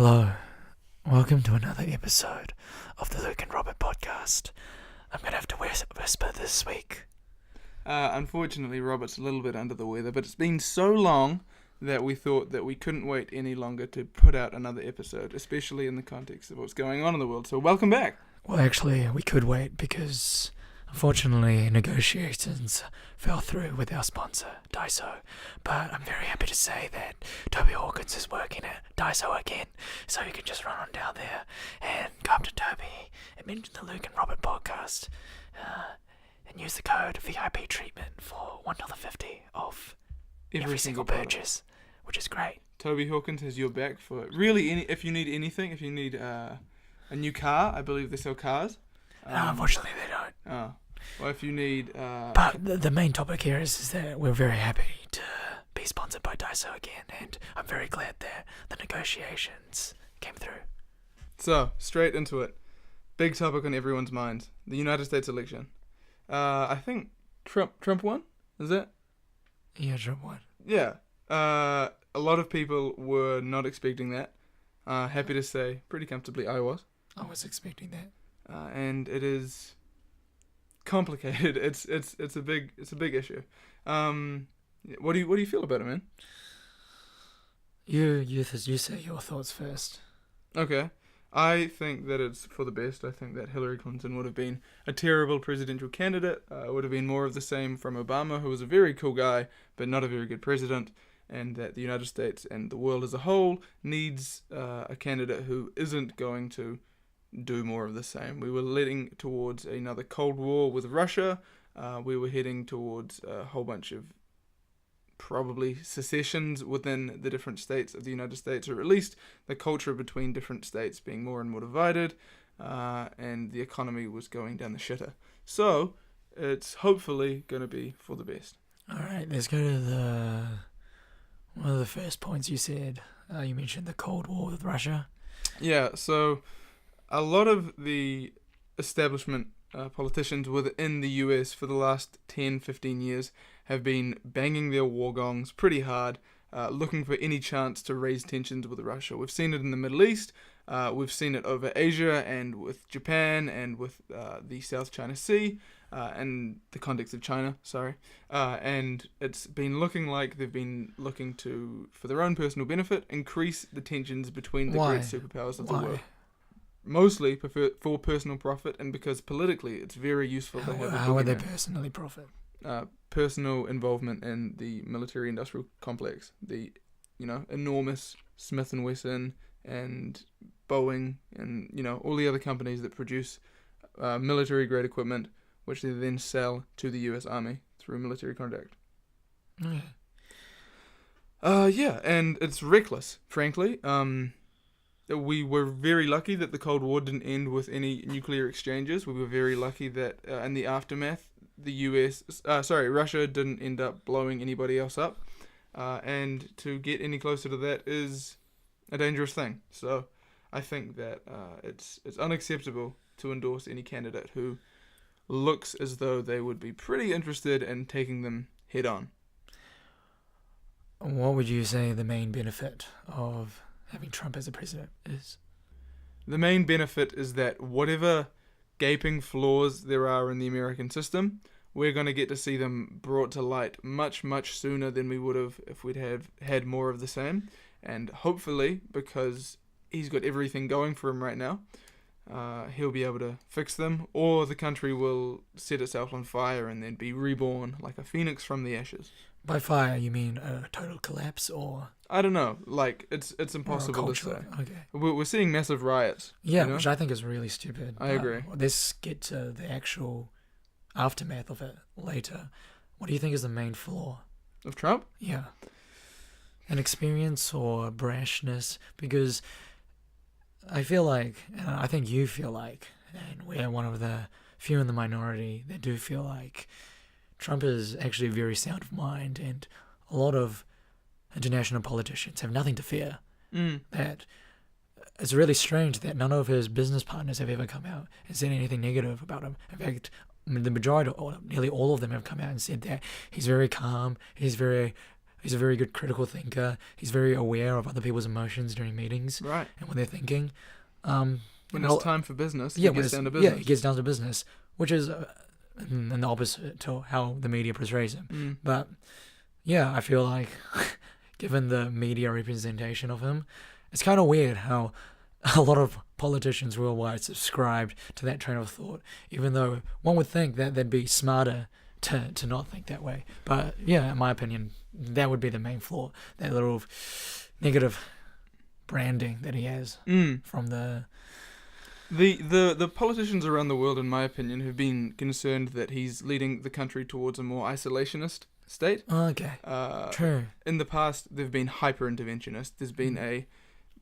Hello, welcome to another episode of the Luke and Robert podcast. I'm going to have to whisper this week. Unfortunately, Robert's a little bit under the weather, but it's been so long that we thought that we couldn't wait any longer to put out another episode, especially in the context of what's going on in the world. So welcome back. Well, actually, we could wait because, unfortunately, negotiations fell through with our sponsor, Daiso. But I'm very happy to say that Toby Hawkins is working at Daiso again, so you can just run on down there and go up to Toby and mention the Luke and Robert podcast and use the code VIP treatment for $1.50 off every single purchase, which is great. Toby Hawkins has your back for really if you need anything. If you need a new car, I believe they sell cars. No, unfortunately they don't. Oh. Well, if you need... But the main topic here is that we're very happy to be sponsored by Daiso again, and I'm very glad that the negotiations came through. So, straight into it. Big topic on everyone's minds. The United States election. I think Trump won? Is it? Yeah, Trump won. Yeah. A lot of people were not expecting that. Happy to say, pretty comfortably, I was. I was expecting that. And it is complicated. It's a big issue. What do you feel about it, man? You say your thoughts first. Okay. I think that it's for the best. I think that Hillary Clinton would have been a terrible presidential candidate. Would have been more of the same from Obama, who was a very cool guy, but not a very good president. And that the United States and the world as a whole needs a candidate who isn't going to do more of the same. We were heading towards another Cold War with Russia. We were heading towards a whole bunch of probably secessions within the different states of the United States, or at least the culture between different states being more and more divided, and the economy was going down the shitter. So, it's hopefully going to be for the best. Alright, let's go to one of the first points you said. You mentioned the Cold War with Russia. Yeah, so a lot of the establishment politicians within the US for the last 10, 15 years have been banging their war gongs pretty hard, looking for any chance to raise tensions with Russia. We've seen it in the Middle East, we've seen it over Asia and with Japan and with the South China Sea, and the context of China, and it's been looking like they've been looking to, for their own personal benefit, increase the tensions between the great superpowers of the world. Mostly for personal profit, and because politically it's very useful to have. How would they personally profit? Personal involvement in the military-industrial complex, the enormous Smith & Wesson and Boeing and all the other companies that produce military-grade equipment, which they then sell to the U.S. Army through military contract. Yeah, and it's reckless, frankly. We were very lucky that the Cold War didn't end with any nuclear exchanges. We were very lucky that in the aftermath, Russia didn't end up blowing anybody else up. And to get any closer to that is a dangerous thing. So I think that it's unacceptable to endorse any candidate who looks as though they would be pretty interested in taking them head on. What would you say the main benefit of having Trump as a president is? The main benefit is that whatever gaping flaws there are in the American system, we're going to get to see them brought to light much, much sooner than we would have if we'd have had more of the same. And hopefully, because he's got everything going for him right now, he'll be able to fix them, or the country will set itself on fire and then be reborn like a phoenix from the ashes. By fire, you mean a total collapse, or? I don't know. Like, it's impossible to say. Okay. We're seeing massive riots. Yeah, which I think is really stupid. I agree. Let's get to the actual aftermath of it later. What do you think is the main flaw of Trump? Yeah. Inexperience or brashness? Because I feel like, and I think you feel like, and we're one of the few in the minority that do feel like Trump is actually very sound of mind, and a lot of international politicians have nothing to fear. That it's really strange that none of his business partners have ever come out and said anything negative about him. In fact, the majority, or nearly all of them, have come out and said that he's very calm, he's very He's a very good critical thinker. He's very aware of other people's emotions during meetings Right. and what they're thinking. When it's time for business, yeah, he gets down to yeah, business. he gets down to business, which is in the opposite to how the media portrays him. Mm. But yeah, I feel like given the media representation of him, it's kind of weird how a lot of politicians worldwide subscribed to that train of thought, even though one would think that they'd be smarter to not think that way. But yeah, in my opinion, that would be the main flaw, that little negative branding that he has Mm. from the... The politicians around the world, in my opinion, have been concerned that he's leading the country towards a more isolationist state. Okay, true. In the past, they've been hyper-interventionist. There's been a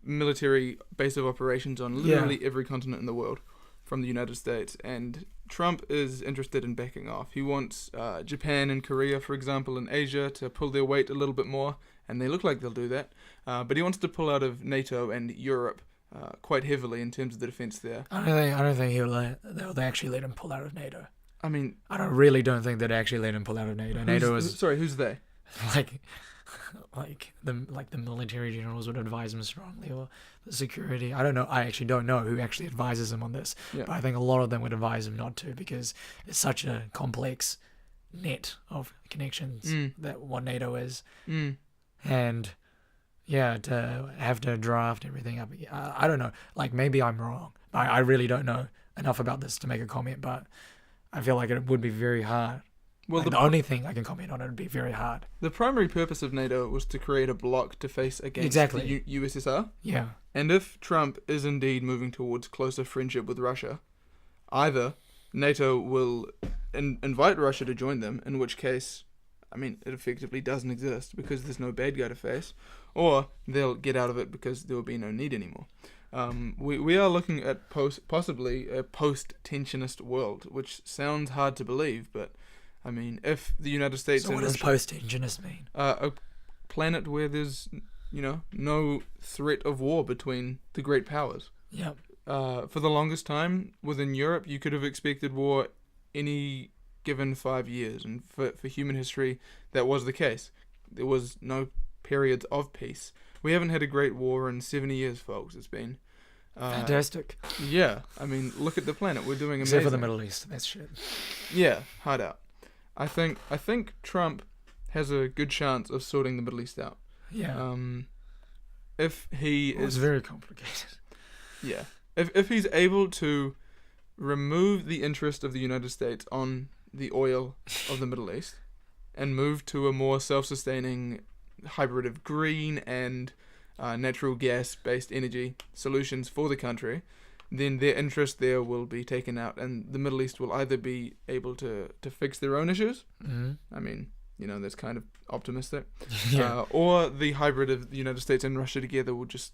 military base of operations on literally every continent in the world, from the United States, and Trump is interested in backing off. He wants Japan and Korea, for example, and Asia to pull their weight a little bit more, and they look like they'll do that. But he wants to pull out of NATO and Europe quite heavily in terms of the defense there. I don't think they'll actually let him pull out of NATO. I mean, really don't think they'd actually let him pull out of NATO. NATO is sorry, who's they? like the military generals would advise him strongly, or the security. I don't know. I actually don't know who actually advises him on this. Yeah. But I think a lot of them would advise him not to, because it's such a complex net of connections that what NATO is, and yeah, to have to draft everything up. I don't know. Like, maybe I'm wrong. I really don't know enough about this to make a comment, but I feel like it would be very hard. Well, the only thing I can comment on it would be very hard. The primary purpose of NATO was to create a bloc to face against Exactly. the USSR. Yeah. And if Trump is indeed moving towards closer friendship with Russia, either NATO will invite Russia to join them, in which case, I mean, it effectively doesn't exist because there's no bad guy to face, or they'll get out of it because there will be no need anymore. We are looking at possibly a post-tensionist world, which sounds hard to believe, but I mean, if the United States So and what does Russia, post-tensionist mean? a planet where there's, no threat of war between the great powers. Yeah. For the longest time, within Europe, you could have expected war any given 5 years, and for human history, that was the case. There was no periods of peace. We haven't had a great war in 70 years, folks. It's been... Fantastic. Yeah, I mean, look at the planet. We're doing amazing. Except for the Middle East. That's shit. Yeah, hard out. I think Trump has a good chance of sorting the Middle East out. Yeah. If he It's is very complicated. yeah, if he's able to remove the interest of the United States on the oil of the Middle East and move to a more self-sustaining hybrid of green and natural gas-based energy solutions for the country, then their interest there will be taken out, and the Middle East will either be able to fix their own issues. Mm-hmm. I mean, that's kind of optimistic. Yeah. Or the hybrid of the United States and Russia together will just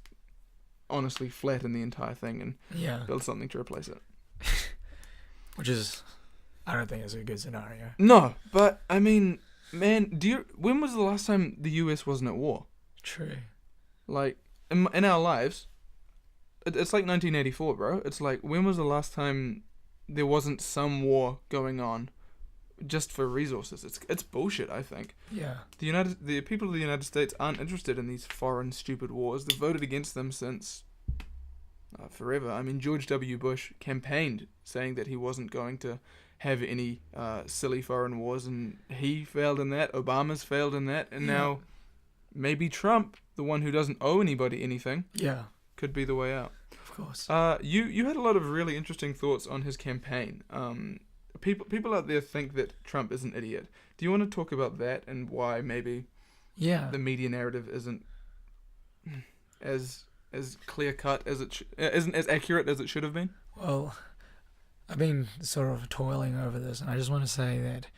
honestly flatten the entire thing and Yeah. build something to replace it. Which is, I don't think is a good scenario. No, but I mean, man, when was the last time the US wasn't at war? True. Like, in our lives, it's like 1984, bro. It's like, when was the last time there wasn't some war going on just for resources? It's bullshit, I think. Yeah. The people of the United States aren't interested in these foreign stupid wars. They've voted against them since forever. I mean, George W. Bush campaigned saying that he wasn't going to have any silly foreign wars, and he failed in that. Obama's failed in that, and now maybe Trump, the one who doesn't owe anybody anything, Yeah. could be the way out. Of course. You had a lot of really interesting thoughts on his campaign. People out there think that Trump is an idiot. Do you want to talk about that and why maybe Yeah. the media narrative isn't as clear cut as isn't as accurate as it should have been? Well, I've been sort of toiling over this, and I just want to say that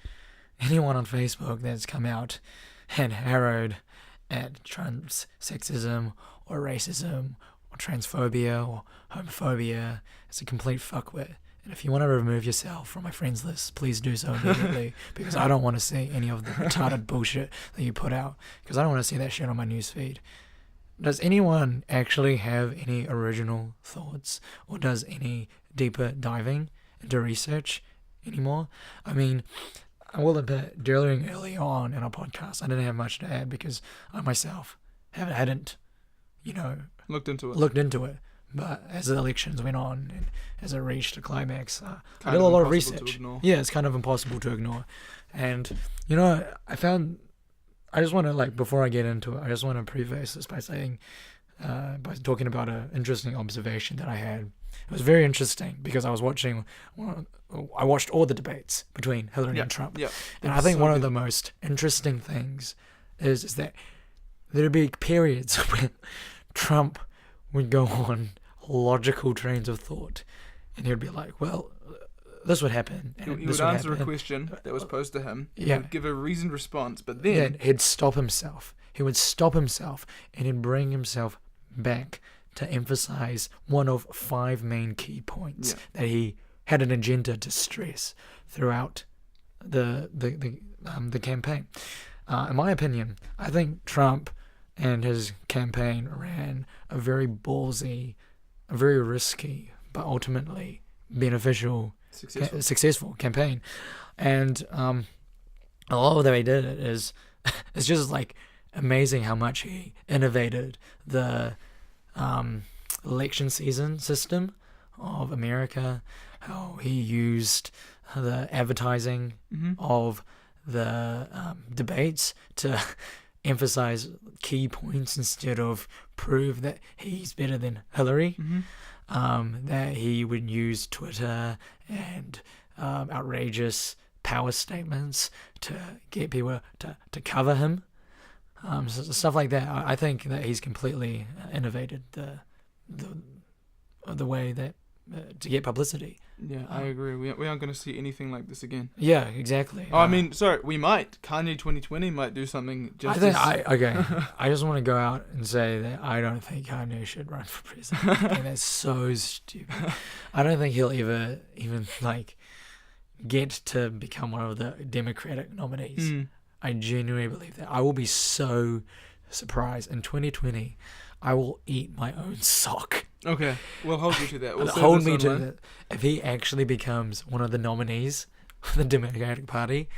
anyone on Facebook that's come out and harrowed at Trump's sexism or racism or transphobia or homophobia is a complete fuckwit. And if you want to remove yourself from my friends list, please do so immediately, because I don't want to see any of the retarded bullshit that you put out, because I don't want to see that shit on my newsfeed. Does anyone actually have any original thoughts, or does any deeper diving into research anymore? I mean, I will admit, during early on in our podcast, I didn't have much to add because I myself hadn't, Looked into it. looked into it. But as the elections went on and as it reached a climax, I Kind did a lot of impossible to research. ignore. Yeah, it's kind of impossible to ignore. And, I just want to, before I get into it, I just want to preface this by saying, by talking about an interesting observation that I had. It was very interesting because I watched all the debates between Hillary and Trump. Yeah. And I think one of the most interesting things is that there'd be periods when Trump would go on logical trains of thought, and he'd be like, "Well, this would happen." And He this would would answer a happen. question that was posed to him. He Yeah. would give a reasoned response, but Then then he'd stop himself. He would stop himself, and he'd bring himself back to emphasize one of 5 main key points Yeah. that he had an agenda to stress throughout the campaign. In my opinion, I think Trump and his campaign ran a very ballsy, a very risky, but ultimately beneficial, successful campaign. And a lot of the way he did it is it's just amazing how much he innovated the election season system of America, how he used the advertising of the debates to emphasize key points instead of prove that he's better than Hillary. That he would use Twitter and outrageous power statements to get people to cover him. Stuff like that. I think that he's completely innovated the way that to get publicity. Yeah, I agree. We aren't going to see anything like this again. Yeah, exactly. Oh, I mean, sorry, we might. Kanye 2020 might do something just I just want to go out and say that I don't think Kanye should run for president. And that's so stupid. I don't think he'll ever even get to become one of the Democratic nominees. I genuinely believe that. I will be so surprised. In 2020, I will eat my own sock. Okay, we'll hold you to that. We'll Hold say me this to online. that. If he actually becomes one of the nominees for the Democratic Party,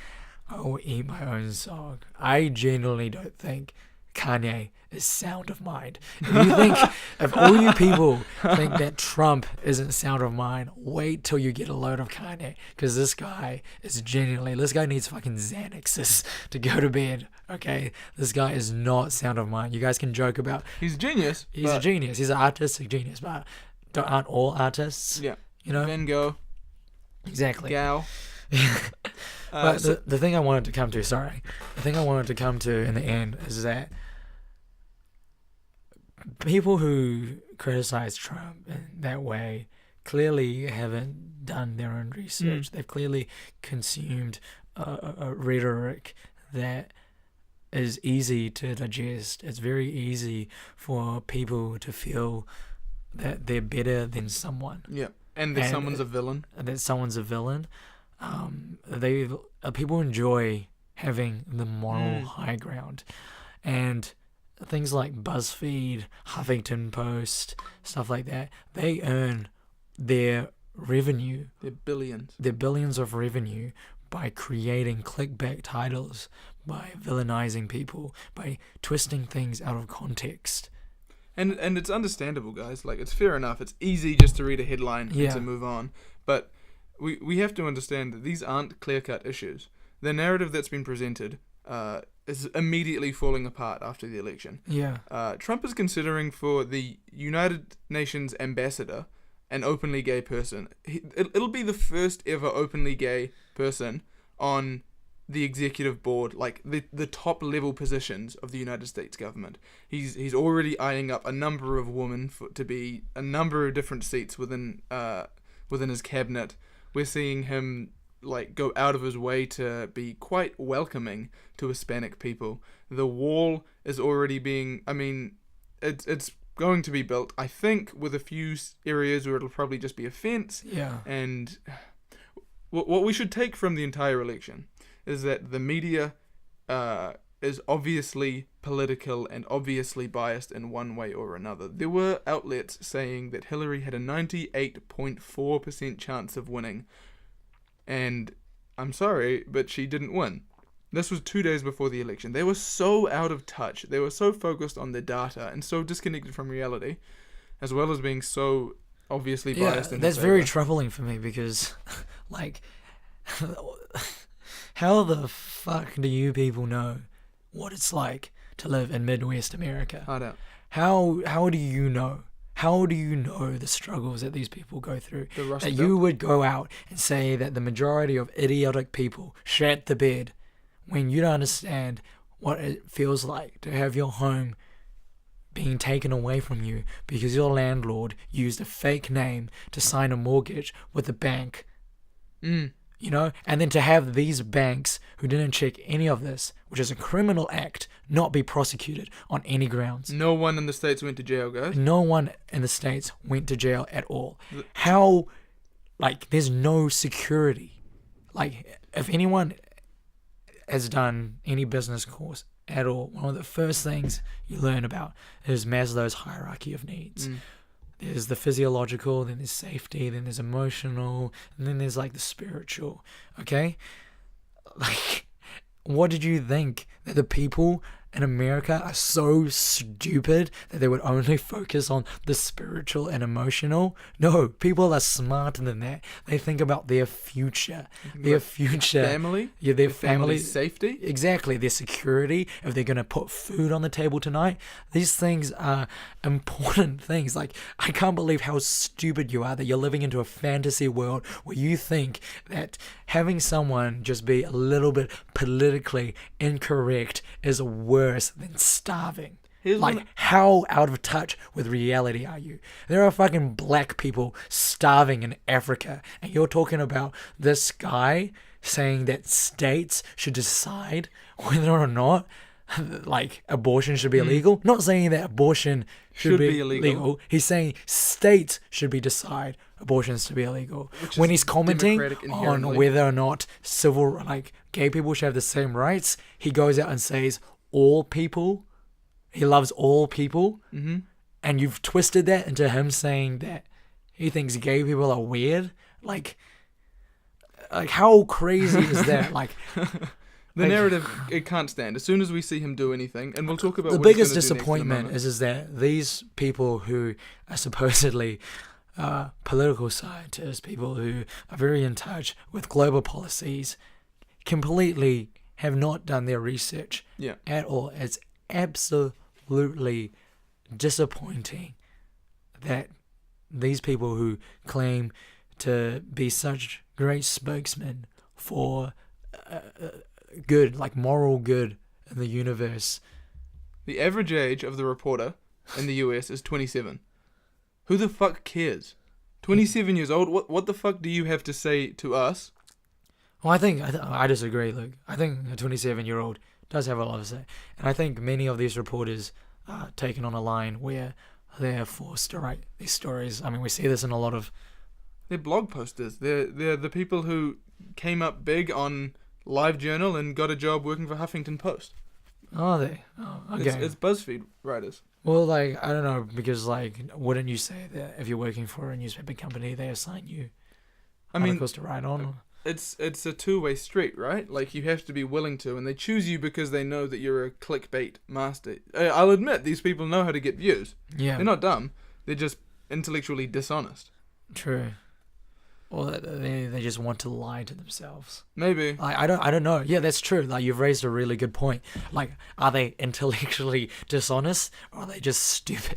I will eat my own sock. I genuinely don't think Kanye is sound of mind. If all you people think that Trump isn't sound of mind, wait till you get a load of Kanye. Because this guy needs fucking Xanaxes to go to bed, okay? This guy is not sound of mind. You guys can joke about, He's a genius. he's a genius, he's an artistic genius, but aren't all artists? Yeah. You know? Van Gogh, Exactly. Gal. But the thing I wanted to come to in the end is that people who criticize Trump in that way clearly haven't done their own research. They've clearly consumed a rhetoric that is easy to digest. It's very easy for people to feel that they're better than someone. Yeah, and that And- someone's a villain. That someone's a villain. People enjoy having the moral high ground, and things like BuzzFeed, Huffington Post, stuff like that, they earn their revenue, They're billions. their billions of revenue by creating clickbait titles, by villainizing people, by twisting things out of context. And it's understandable, guys. It's fair enough. It's easy just to read a headline Yeah. and to move on. But we have to understand that these aren't clear-cut issues. The narrative that's been presented is immediately falling apart after the election. Yeah. Trump is considering for the United Nations ambassador an openly gay person. It'll be the first ever openly gay person on the executive board, the top level positions of the United States government. He's already eyeing up a number of women to be a number of different seats within his cabinet. We're seeing him go out of his way to be quite welcoming to Hispanic people. The wall is already being, it's going to be built, I think, with a few areas where it'll probably just be a fence. Yeah. And what we should take from the entire election is that the media is obviously political and obviously biased in one way or another. There were outlets saying that Hillary had a 98.4% chance of winning, and I'm sorry, but she didn't win. This was 2 days before the election. They were so out of touch. They were so focused on their data and so disconnected from reality, as well as being so obviously biased. Yeah, that's very troubling for me because, like, how the fuck do you people know what it's like to live in Midwest America? Hard out. How do you know? How do you know the struggles that these people go through? The Rust That Belt. you would go out and say that the majority of idiotic people shat the bed when you don't understand what it feels like to have your home being taken away from you because your landlord used a fake name to sign a mortgage with a bank. You know, and then to have these banks who didn't check any of this, which is a criminal act, not be prosecuted on any grounds. No one in the States went to jail, guys. No one in the States went to jail at all. How, like, there's no security. Like, if anyone has done any business course at all, one of the first things you learn about is Maslow's hierarchy of needs. There's the physiological, then there's safety, then there's emotional, and then there's like the spiritual. Okay? Like, what did you think? That the people in America are so stupid that they would only focus on the spiritual and emotional? No, people are smarter than that. They think about their future. Their future. Family? Yeah, their Family family. safety? Exactly, their security, if they're going to put food on the table tonight. These things are important things. Like, I can't believe how stupid you are that you're living into a fantasy world where you think that having someone just be a little bit politically incorrect is worse than starving. Here's Like, one- how out of touch with reality are you? There are fucking black people starving in Africa, and you're talking about this guy saying that states should decide whether or not, like, abortion should be illegal. Not saying that abortion should be illegal. He's saying states should be decide abortions to be illegal. Which When is he's commenting democratic on inherently. whether or not gay people should have the same rights, he goes out and says all people. He loves all people. Mm-hmm. And you've twisted that into him saying that he thinks gay people are weird. Like how crazy is that? Like, The narrative, it can't stand. As soon as we see him do anything, and we'll talk about the what he's biggest gonna do next in a disappointment moment. is that these people who are supposedly political scientists, people who are very in touch with global policies, completely have not done their research Yeah. at all. It's absolutely disappointing that these people who claim to be such great spokesmen for good, like moral good in the universe. The average age of the reporter in the US is 27. Who the fuck cares? 27 years old? What the fuck do you have to say to us? Well, I disagree, Luke. I think a 27-year-old does have a lot to say. And I think many of these reporters are taken on a line where they're forced to write these stories. I mean, we see this in a lot of... They're blog posters. They're the people who came up big on LiveJournal and got a job working for Huffington Post. Oh, they... Oh, okay. It's BuzzFeed writers. Well, like, I don't know, because, like, wouldn't you say that if you're working for a newspaper company, they assign you I mean, articles to write on? it's a two-way street, right? Like, you have to be willing to, and they choose you because they know that you're a clickbait master. I'll admit, these people know how to get views. Yeah, They're not dumb. They're just intellectually dishonest. true. Well, they just want to lie to themselves. Maybe. Like, I don't know. Yeah, that's true. Like, you've raised a really good point. Like, are they intellectually dishonest or are they just stupid?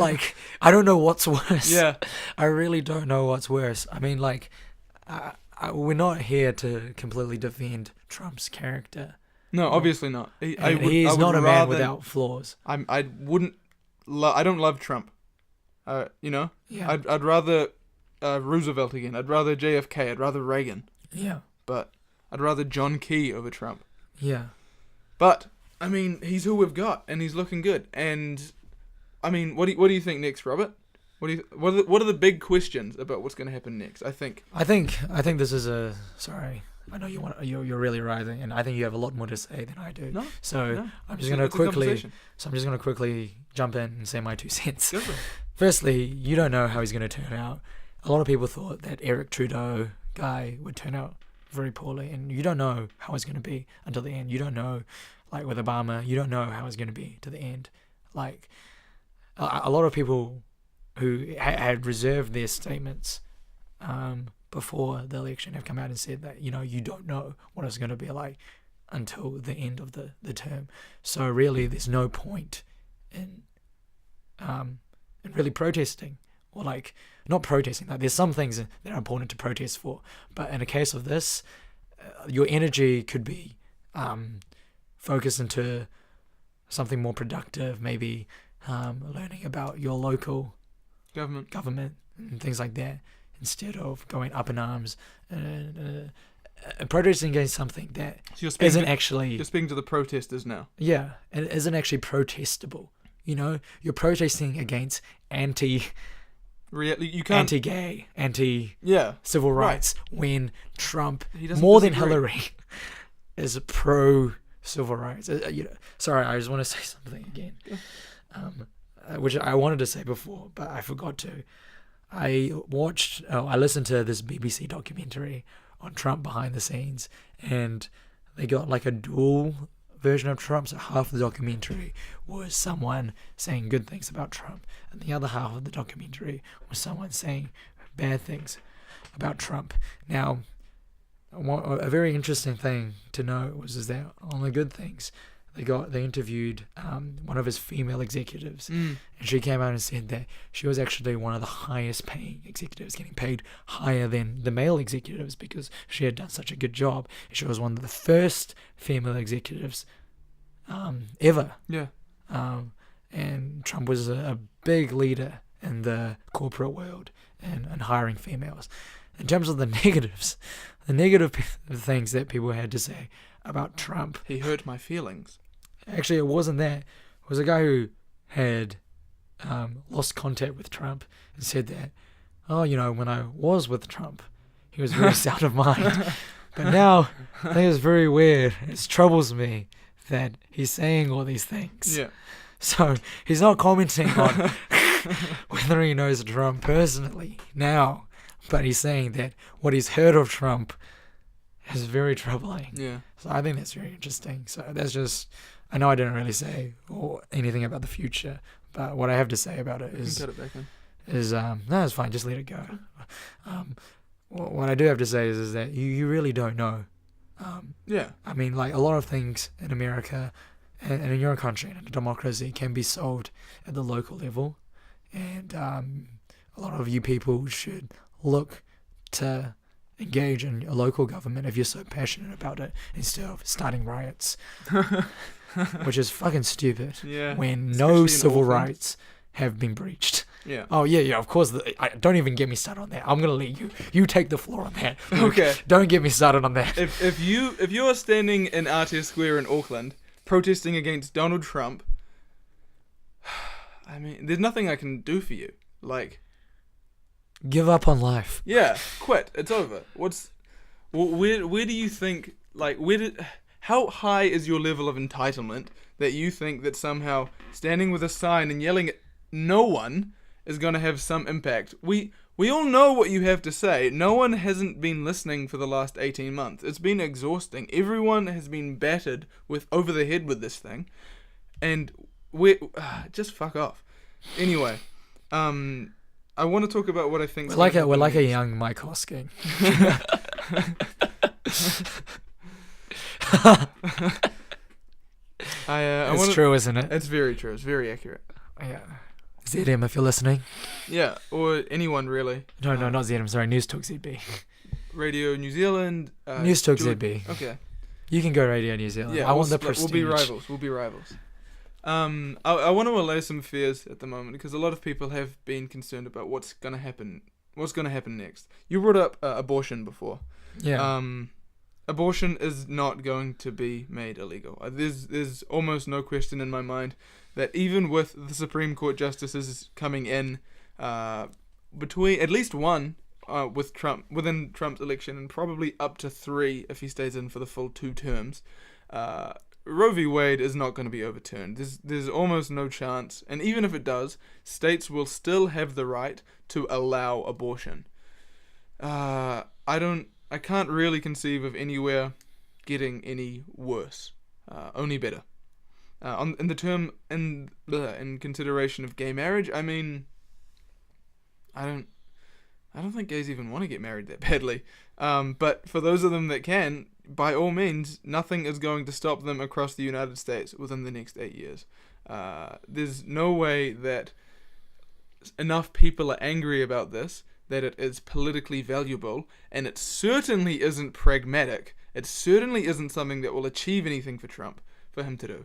Like, I don't know what's worse. Yeah. I really don't know what's worse. I mean, like, we're not here to completely defend Trump's character. No, obviously not. He I is would not a man rather- without flaws. I wouldn't. I don't love Trump. You know. Yeah. I'd rather Roosevelt again. I'd rather JFK. I'd rather Reagan. Yeah. But I'd rather John Key over Trump. Yeah. But I mean, he's who we've got, and he's looking good. And I mean, what do you think next, Robert? What are the big questions about what's going to happen next? I think this is a sorry. I know you're really rising, and I think you have a lot more to say than I do. No. So no. I'm just gonna It's a conversation. quickly jump in and say my 2 cents. Go for it. Firstly, you don't know how he's gonna turn out. A lot of people thought that Eric Trudeau guy would turn out very poorly, and you don't know how it's going to be until the end. You don't know, like with Obama, you don't know how it's going to be to the end. Like a lot of people who had reserved their statements before the election have come out and said that, you don't know what it's going to be like until the end of the term. So really, there's no point in really protesting, or like not protesting. Like there's some things that are important to protest for, but in a case of this, your energy could be focused into something more productive, maybe learning about your local government and things like that, instead of going up in arms and protesting against something that isn't actually... You're speaking to the protesters now. Yeah, it isn't actually protestable. You're protesting against anti-gay, anti-civil rights, when Trump, more than Hillary, is pro-civil rights. Sorry, I just want to say something again, which I wanted to say before, but I forgot to. I listened to this BBC documentary on Trump behind the scenes, and they got like a dual version of Trump. So half the documentary was someone saying good things about Trump, and the other half of the documentary was someone saying bad things about Trump. Now, a very interesting thing to know is that on the good things, they interviewed one of his female executives, and she came out and said that she was actually one of the highest paying executives, getting paid higher than the male executives because she had done such a good job. She was one of the first female executives ever. Yeah. And Trump was a big leader in the corporate world and hiring females. In terms of the negatives, the negative things that people had to say about Trump. He hurt my feelings. Actually, it wasn't that. It was a guy who had lost contact with Trump and said that, when I was with Trump, he was very sound of mind. But now, I think it's very weird. It troubles me that he's saying all these things. Yeah. So, he's not commenting on whether he knows Trump personally now, but he's saying that what he's heard of Trump is very troubling. Yeah. So I think that's very interesting. So that's just, I know I didn't really say or anything about the future, but what I have to say about it is, cut it back in. No, it's fine. Just let it go. What I do have to say is that you really don't know. Yeah. I mean, like a lot of things in America and in your country and in a democracy can be solved at the local level, and a lot of you people should look to engage in your local government if you're so passionate about it, instead of starting riots, which is fucking stupid. Yeah. When no civil rights have been breached. Yeah. Oh yeah. Of course. Don't even get me started on that. I'm gonna let you take the floor on that. Okay. Don't get me started on that. If you're standing in RTS Square in Auckland protesting against Donald Trump, I mean, there's nothing I can do for you. Like, give up on life. Yeah, quit. It's over. Where do you think, like, how high is your level of entitlement that you think that somehow standing with a sign and yelling at no one is going to have some impact? We all know what you have to say. No one hasn't been listening for the last 18 months. It's been exhausting. Everyone has been battered over the head with this thing. And just fuck off. Anyway, I want to talk about what I think. We're like a young Mike Hosking. It's true, isn't it? It's very true. It's very accurate. Yeah. ZM, if you're listening. Yeah, or anyone really. No, not ZM. Sorry, News Talk ZB. Radio New Zealand. News Talk ZB. Okay. You can go Radio New Zealand. Yeah, I want the prestige. We'll be rivals. I want to allay some fears at the moment, because a lot of people have been concerned about what's going to happen next. You brought up abortion before. Yeah. Abortion is not going to be made illegal. There's almost no question in my mind that even with the Supreme Court justices coming in, between at least one with Trump within Trump's election, and probably up to 3 if he stays in for the full 2 terms, Roe v. Wade is not going to be overturned. There's almost no chance, and even if it does, states will still have the right to allow abortion. I I can't really conceive of anywhere getting any worse. Only better. In consideration of gay marriage, I mean, I don't think gays even want to get married that badly. But for those of them that can, by all means, nothing is going to stop them across the United States within the next 8 years. There's no way that enough people are angry about this that it is politically valuable, and it certainly isn't pragmatic. It certainly isn't something that will achieve anything for Trump, for him to do.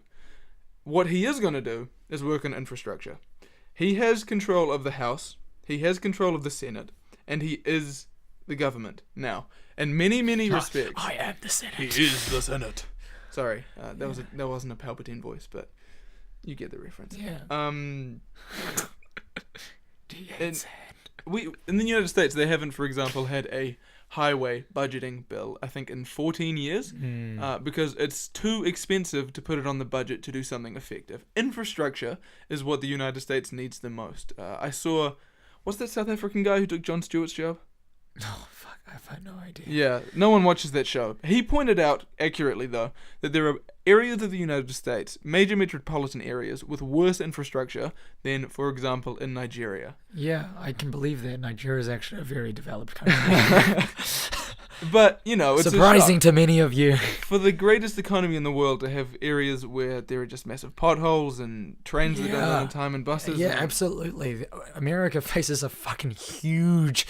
What he is going to do is work on infrastructure. He has control of the House, he has control of the Senate, and he is the government now. In many, many respects. I am the Senate. He is the Senate. Sorry, that wasn't a Palpatine voice, but you get the reference. Yeah. In the United States, they haven't, for example, had a highway budgeting bill, I think, in 14 years, because it's too expensive to put it on the budget to do something effective. Infrastructure is what the United States needs the most. I saw, what's that South African guy who took Jon Stewart's job? Oh, fuck, I've had no idea. Yeah, no one watches that show. He pointed out, accurately though, that there are areas of the United States, major metropolitan areas, with worse infrastructure than, for example, in Nigeria. Yeah, I can believe that. Nigeria is actually a very developed country. But, you know, it's surprising to many of you. For the greatest economy in the world to have areas where there are just massive potholes and trains that don't run on time and buses. Yeah, absolutely. America faces a fucking huge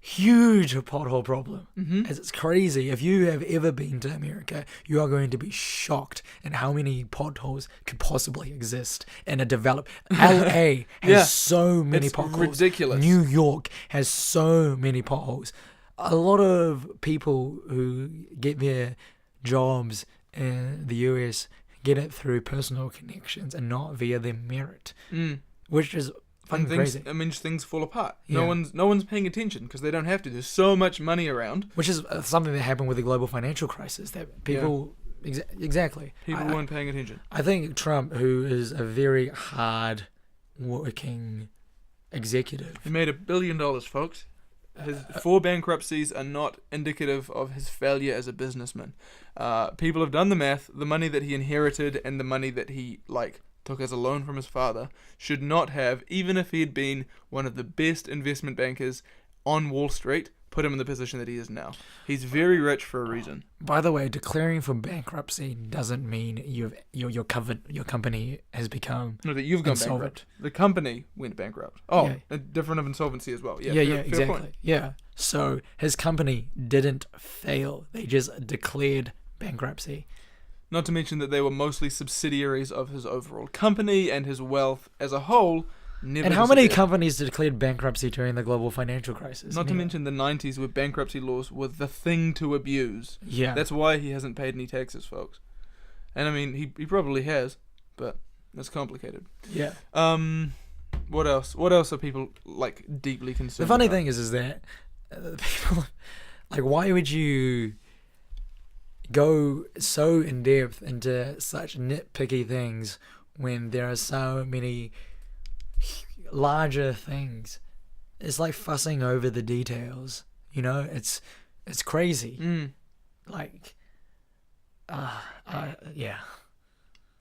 pothole problem. As it's crazy. If you have ever been to America, you are going to be shocked at how many potholes could possibly exist in a developed... LA has so many potholes. It's ridiculous. New York has so many potholes. A lot of people who get their jobs in the US get it through personal connections and not via their merit, which is fucking crazy. I mean, things fall apart. Yeah. No one's paying attention because they don't have to. There's so much money around. Which is something that happened with the global financial crisis that people... Exactly. People weren't paying attention. I think Trump, who is a very hard-working executive... He made $1 billion, folks. His 4 bankruptcies are not indicative of his failure as a businessman. People have done the math. The money that he inherited and the money that he, took as a loan from his father should not have, even if he had been one of the best investment bankers on Wall Street, put him in the position that he is now. He's very rich for a reason. By the way, declaring for bankruptcy doesn't mean you're covered. Your company has become no, that you've gone insolvent. Bankrupt. The company went bankrupt. Oh, yeah. Different of insolvency as well. Yeah, yeah, fair exactly. point. Yeah. So his company didn't fail. They just declared bankruptcy. Not to mention that they were mostly subsidiaries of his overall company, and his wealth as a whole never And how many disappeared. companies declared bankruptcy during the global financial crisis? Not to mention the 90s, where bankruptcy laws were the thing to abuse. Yeah. That's why he hasn't paid any taxes, folks. And I mean, he probably has, but it's complicated. Yeah. What else? What else are people deeply concerned The funny about? thing is that people, why would you go so in depth into such nitpicky things when there are so many larger things? It's like fussing over the details, it's crazy. Yeah.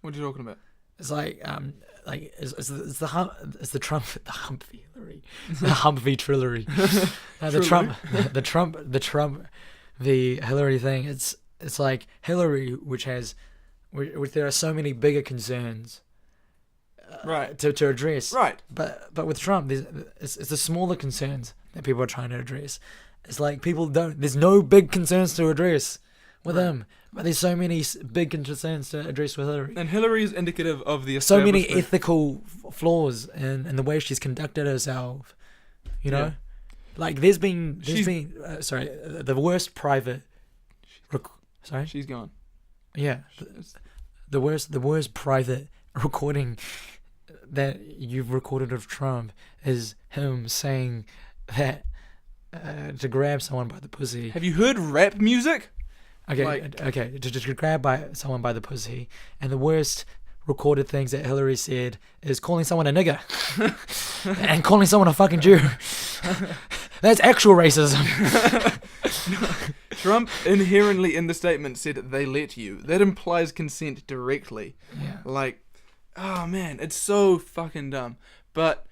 What are you talking about? It's it's the Humphrey Hillary, the Humphrey Trillery, the Trump, the Hillary thing. It's like Hillary, which there are so many bigger concerns, right, to address. Right. But with Trump, it's the smaller concerns that people are trying to address. It's like there's no big concerns to address with him, but there's so many big concerns to address with Hillary. And Hillary is indicative of the So many establishment. ethical flaws in the way she's conducted herself. Yeah. There's been the worst private. Sorry. She's gone. Yeah, the worst private recording that you've recorded of Trump is him saying that to grab someone by the pussy. Have you heard rap music? Okay, to grab someone by the pussy, and the worst recorded things that Hillary said is calling someone a nigger and calling someone a fucking Jew. That's actual racism. Trump inherently in the statement said they let you. That implies consent directly. Yeah. Like, oh man, it's so fucking dumb. But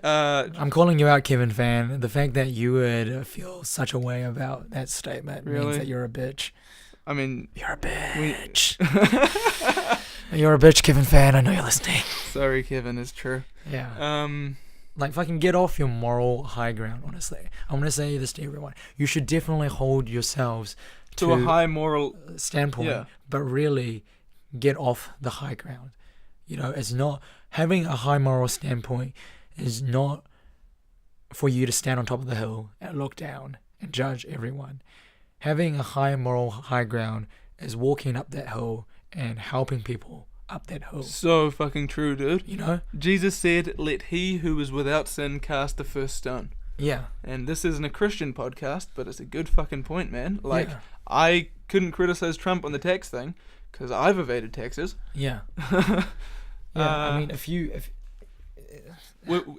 I'm calling you out, Kevin Fan. The fact that you would feel such a way about that statement Really? means that you're a bitch. I mean, You're a bitch. You're a bitch, Kevin Fan. I know you're listening. sorry, Kevin, it's true. Yeah. Like, fucking get off your moral high ground, honestly. I'm going to say this to everyone. You should definitely hold yourselves to a high moral standpoint, Yeah. but really get off the high ground. You know, it's not... Having a high moral standpoint is not for you to stand on top of the hill and look down and judge everyone. Having a high moral high ground is walking up that hill and helping people up that hill. So fucking true, dude. You know? Jesus said, "Let he who is without sin cast the first stone." Yeah. And this isn't a Christian podcast, but it's a good fucking point, man. Like, Yeah. I couldn't criticize Trump on the tax thing because I've evaded taxes. Yeah. Yeah. I mean,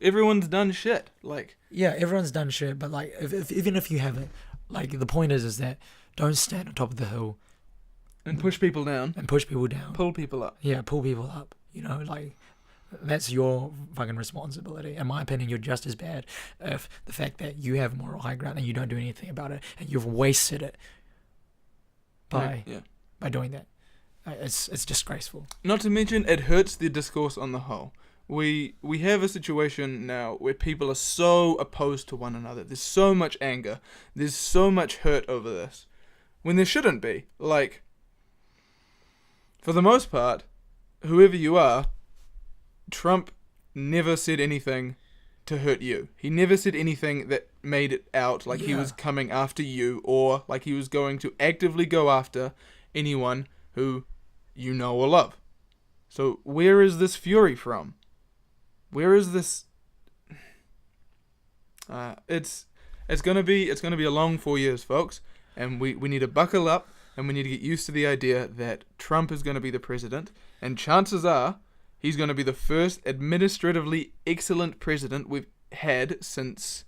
Everyone's done shit. Like, yeah, everyone's done shit, but like, even if you haven't, like, the point is that don't stand on top of the hill and push people down, and push people down. pull people up. Yeah, pull people up. You know, like, that's your fucking responsibility. In my opinion, you're just as bad if the fact that you have moral high ground and you don't do anything about it, and you've wasted it by doing that. It's disgraceful. Not to mention, it hurts the discourse on the whole. We have a situation now where people are so opposed to one another. There's so much anger. There's so much hurt over this. When there shouldn't be. Like, for the most part, whoever you are, Trump never said anything to hurt you. He never said anything that made it out like he was coming after you or like he was going to actively go after anyone who you know or love. So where is this fury from? Where is this? It's gonna be a long 4 years, folks, and we need to buckle up and we need to get used to the idea that Trump is gonna be the president, and chances are he's gonna be the first administratively excellent president we've had since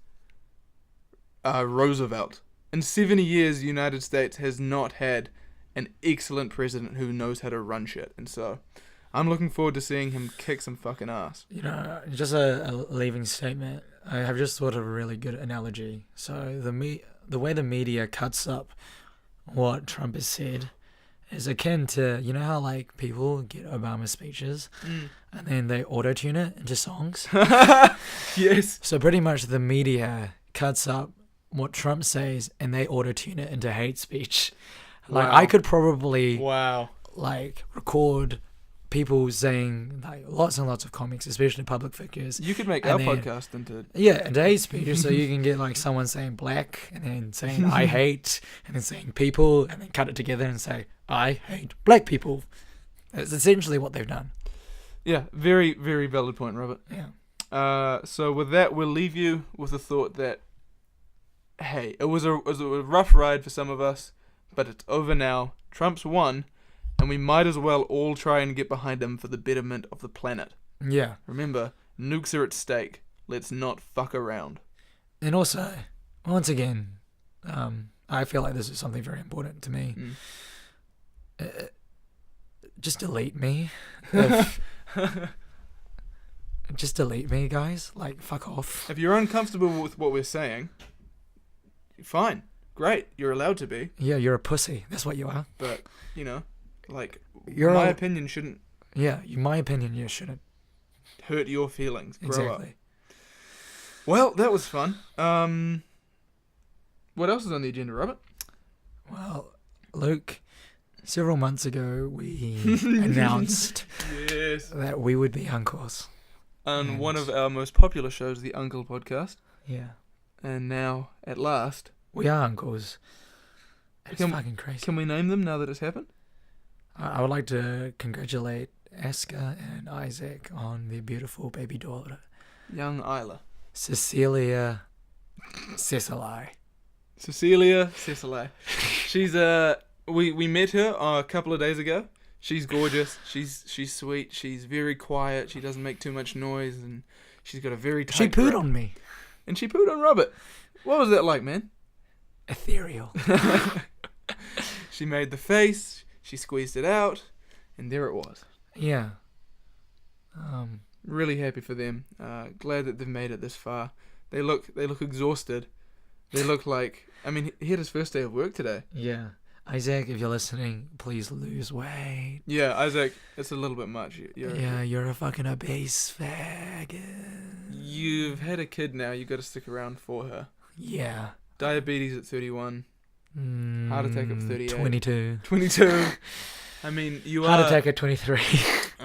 Roosevelt. In 70 years, the United States has not had an excellent president who knows how to run shit, and so I'm looking forward to seeing him kick some fucking ass. You know, just a leaving statement. I have just thought of a really good analogy. So the way the media cuts up what Trump has said is akin to, you know how like people get Obama speeches and then they auto-tune it into songs? Yes. So pretty much the media cuts up what Trump says and they auto-tune it into hate speech. Like, Wow. I could probably Wow. like record people saying like lots and lots of comics, especially public figures. You could make And our then- podcast into... Yeah, into hate speech, so you can get like someone saying black and then saying I hate and then saying people and then cut it together and say I hate black people. That's essentially what they've done. Yeah, very, very valid point, Robert. Yeah. So with that, we'll leave you with the thought that, hey, it was a rough ride for some of us, but it's over now. Trump's won, and we might as well all try and get behind him for the betterment of the planet. Yeah. Remember, nukes are at stake. Let's not fuck around. And also, once again, I feel like this is something very important to me. Just delete me. Just delete me, guys. Like, fuck off. If you're uncomfortable with what we're saying, fine. Great. You're allowed to be. Yeah, you're a pussy. That's what you are. But, you know, like, You're my a- opinion shouldn't Yeah, in my opinion, you shouldn't. hurt your feelings. Grow Exactly. up. Well, that was fun. What else is on the agenda, Robert? Well, Luke, several months ago we announced Yes. that we would be uncles. On one of our most popular shows, the Uncle Podcast. Yeah. And now, at last, We are uncles. It's Can- fucking crazy. can we name them now that it's happened? I would like to congratulate Aska and Isaac on their beautiful baby daughter, Young Isla. Cecilia Cecily. Cecilia Cecily. She's we met her a couple of days ago. She's gorgeous. She's sweet. She's very quiet. She doesn't make too much noise, and she's got a very tight She pooed throat. on me. And she pooed on Robert. What was that like, man? ethereal. She made the face, she squeezed it out, and there it was. Yeah. Really happy for them. Glad that they've made it this far. They look exhausted. They look like, I mean, he had his first day of work today. Yeah. Isaac, if you're listening, please lose weight. Yeah, Isaac, it's a little bit much. You're a fucking obese faggot. You've had a kid now, you got to stick around for her. Yeah. Diabetes at 31. Heart attack at 38. 22. 22. I mean, you Heart are... attack at 23.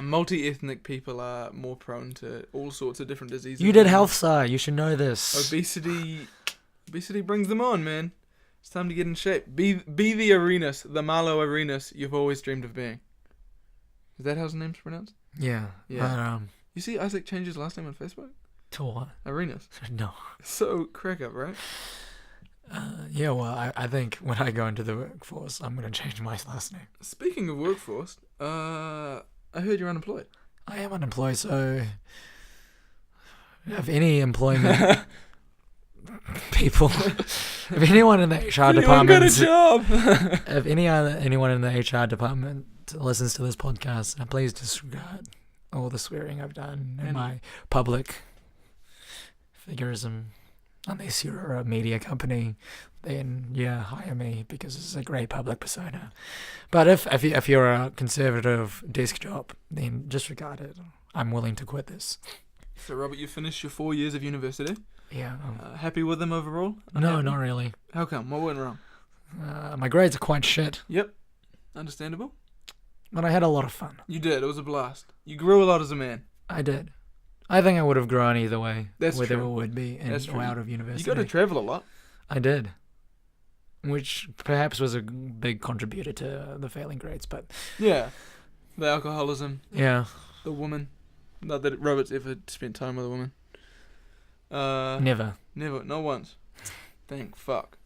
Multi-ethnic people are more prone to all sorts of different diseases. You did health sci. You should know this. Obesity brings them on, man. It's time to get in shape. Be the Arenas, the Marlo Arenas you've always dreamed of being. Is that how his name's pronounced? Yeah. Yeah. You see Isaac changed his last name on Facebook? To what? Arenas. No. So crack up, right? Yeah, well, I think when I go into the workforce, I'm going to change my last name. Speaking of workforce, I heard you're unemployed. I am unemployed, so if any employment people, if anyone in the HR department, got a job. if anyone in the HR department listens to this podcast, please disregard all the swearing I've done in my public figurism. Unless you're a media company, then yeah, hire me because it's a great public persona. But if you're a conservative desk job, then disregard it. I'm willing to quit this. So Robert, you finished your 4 years of university. Yeah. Happy with them overall? No, not really. How come? What went wrong? My grades are quite shit. Yep. Understandable. But I had a lot of fun. You did. It was a blast. You grew a lot as a man. I did. I think I would have grown either way. That's whether true. it would be in or out of university. You got to travel a lot. I did. Which perhaps was a big contributor to the failing grades, but... Yeah. The alcoholism. Yeah. The woman. Not that Robert's ever spent time with a woman. Never. Never. Not once. Thank fuck.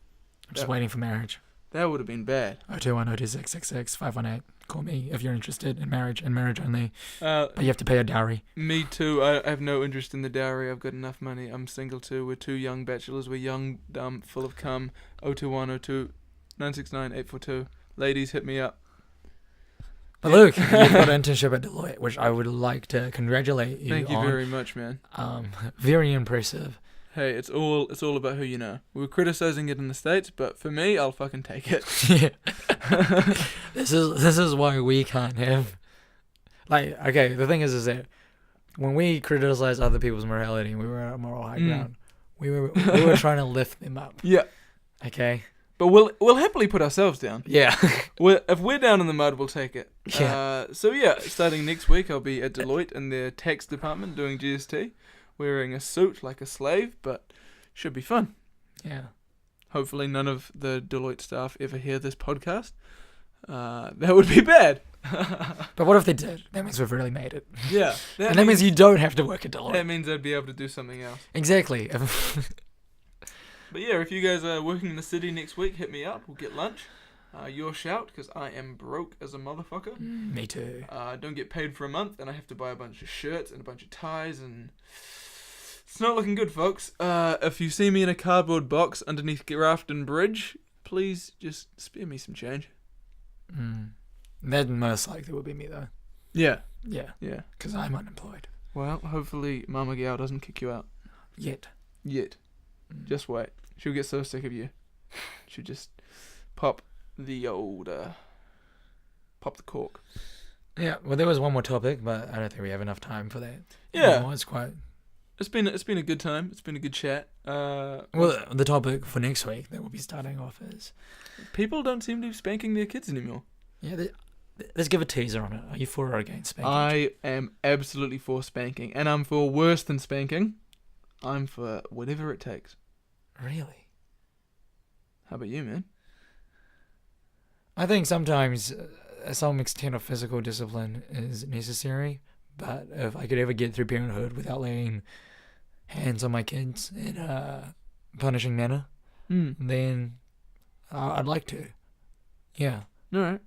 I'm just waiting for marriage. That would have been bad. 021-02666-518. Call me if you're interested in marriage and marriage only. But you have to pay a dowry. Me too. I have no interest in the dowry. I've got enough money. I'm single too. We're two young bachelors. We're young, dumb, full of cum. 02102-969-842. Ladies, hit me up. But Luke, you've got an internship at Deloitte, which I would like to congratulate you on. Thank you very much, man. Very impressive. Hey, it's all about who you know. We were criticizing it in the States, but for me, I'll fucking take it. Yeah. This is why we can't have, like, okay, the thing is that when we criticize other people's morality, we were at a moral high ground. We were trying to lift them up. Yeah. Okay. But we'll happily put ourselves down. Yeah. If we're down in the mud, we'll take it. Yeah. So yeah, starting next week, I'll be at Deloitte in their tax department doing GST, wearing a suit like a slave, but should be fun. Yeah. Hopefully none of the Deloitte staff ever hear this podcast. That would be bad. But what if they did? That means we've really made it. Yeah. That means you don't have to work at Deloitte. That means I'd be able to do something else. Exactly. But yeah, if you guys are working in the city next week, hit me up. We'll get lunch. Your shout, because I am broke as a motherfucker. Me too. Don't get paid for a month, and I have to buy a bunch of shirts and a bunch of ties, and it's not looking good, folks. If you see me in a cardboard box underneath Grafton Bridge, please just spare me some change. That most likely will be me, though. Yeah. Yeah. Yeah. Because I'm unemployed. Well, hopefully Mama Gal doesn't kick you out. Yet. Just wait. She'll get so sick of you. She'll just pop the cork. Yeah, well, there was one more topic, but I don't think we have enough time for that. Yeah. No, it's quite... It's been a good time. It's been a good chat. Well, the topic for next week that we'll be starting off is... People don't seem to be spanking their kids anymore. Yeah, let's give a teaser on it. Are you for or against spanking? I am absolutely for spanking, and I'm for worse than spanking. I'm for whatever it takes. Really? How about you, man? I think sometimes some extent of physical discipline is necessary, but if I could ever get through parenthood without laying hands on my kids in a punishing manner, then I'd like to. Yeah. All right.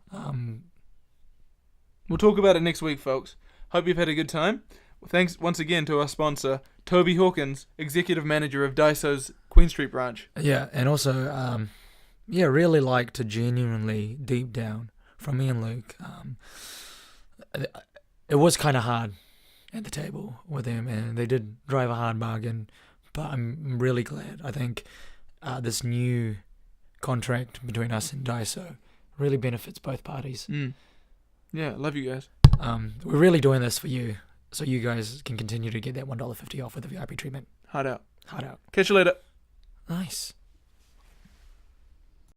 We'll talk about it next week, folks. Hope you've had a good time. Thanks once again to our sponsor, Toby Hawkins, Executive Manager of Daiso's Queen Street branch. Yeah, and also really like to genuinely deep down from me and Luke. It was kind of hard at the table with them, and they did drive a hard bargain. But I'm really glad. I think this new contract between us and Daiso really benefits both parties. Yeah, love you guys. We're really doing this for you, so you guys can continue to get that $1.50 off with the VIP treatment. Hard out. Hard out. Catch you later. Nice.